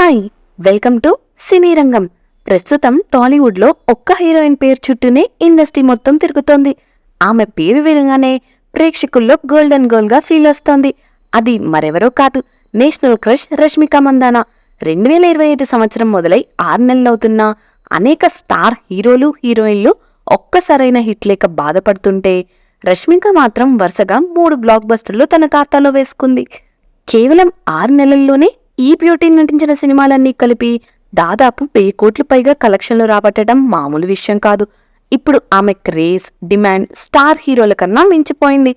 Hi, welcome to సినీ రంగం. ప్రస్తుతం టాలీవుడ్లో ఒక్క హీరోయిన్ పేరు చుట్టూనే ఇండస్ట్రీ మొత్తం తిరుగుతోంది. ఆమె పేరు వినగానే ప్రేక్షకుల్లో గోల్డెన్ గర్ల్గా ఫీల్ వస్తోంది. అది మరెవరో కాదు, నేషనల్ క్రష్ రష్మిక మందాన. 2025 సంవత్సరం మొదలై 6 నెలలవుతున్నా అనేక స్టార్ హీరోలు హీరోయిన్లు ఒక్కసరైన హిట్ లేక బాధపడుతుంటే రష్మిక మాత్రం వరుసగా 3 బ్లాక్ బస్టర్లు తన ఖాతాలో వేసుకుంది. కేవలం 6 నెలల్లోనే ఈ బ్యూటీ నటించిన సినిమాలన్నీ కలిపి దాదాపు 1000 కోట్ల పైగా కలెక్షన్లు రాబట్టడం మామూలు విషయం కాదు. ఇప్పుడు ఆమె క్రేజ్, డిమాండ్ స్టార్ హీరోల కన్నా మించిపోయింది.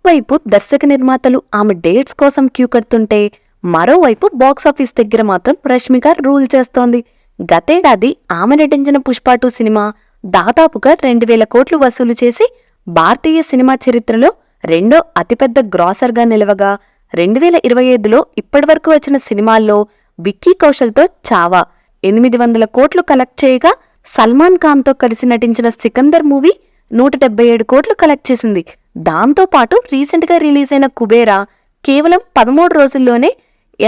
వైపు దర్శక నిర్మాతలు ఆమె డేట్స్ కోసం క్యూ కడుతుంటే మరోవైపు బాక్సాఫీస్ దగ్గర మాత్రం రష్మిక రూల్ చేస్తోంది. గతేడాది ఆమె నటించిన పుష్ప 2 సినిమా దాదాపుగా 2000 కోట్లు వసూలు చేసి భారతీయ సినిమా చరిత్రలో రెండో అతిపెద్ద గ్రాసర్గా నిలవగా, 2025లో ఇప్పటివరకు వచ్చిన సినిమాల్లో విక్కీ కౌశల్తో చావా 800 కోట్లు కలెక్ట్ చేయగా, సల్మాన్ ఖాన్తో కలిసి నటించిన సికందర్ మూవీ 177 కోట్లు కలెక్ట్ చేసింది. దాంతోపాటు రీసెంట్గా రిలీజ్ అయిన కుబేరా కేవలం 13 రోజుల్లోనే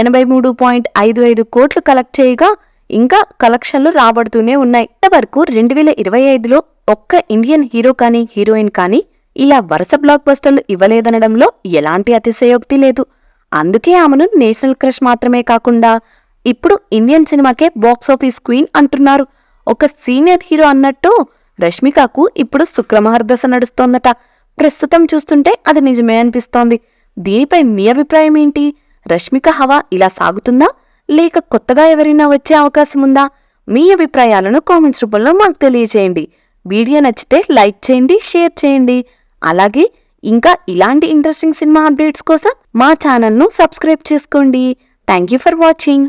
83.55 కోట్లు కలెక్ట్ చేయగా ఇంకా కలెక్షన్లు రాబడుతూనే ఉన్నాయి. ఇంతవరకు 2025లో ఒక్క ఇండియన్ హీరో కానీ హీరోయిన్ కానీ ఇలా వరుస బ్లాక్ బస్టర్లు ఇవ్వలేదనడంలో ఎలాంటి అతిశయోక్తి లేదు. అందుకే ఆమెను నేషనల్ క్రష్ మాత్రమే కాకుండా ఇప్పుడు ఇండియన్ సినిమాకే బాక్సాఫీస్ క్వీన్ అంటున్నారు. ఒక సీనియర్ హీరో అన్నట్టు రష్మికకు ఇప్పుడు శుక్రమహర్దశ నడుస్తోందట. ప్రస్తుతం చూస్తుంటే అది నిజమే అనిపిస్తోంది. దీనిపై మీ అభిప్రాయం ఏంటి? రష్మిక హవా ఇలా సాగుతుందా, లేక కొత్తగా ఎవరైనా వచ్చే అవకాశం ఉందా? మీ అభిప్రాయాలను కామెంట్స్ రూపంలో మాకు తెలియజేయండి. వీడియో నచ్చితే లైక్ చేయండి, షేర్ చేయండి. అలాగే ఇంకా ఇలాంటి ఇంట్రెస్టింగ్ సినిమా అప్డేట్స్ కోసం మా ఛానల్ను సబ్స్క్రైబ్ చేసుకోండి. Thank you for watching.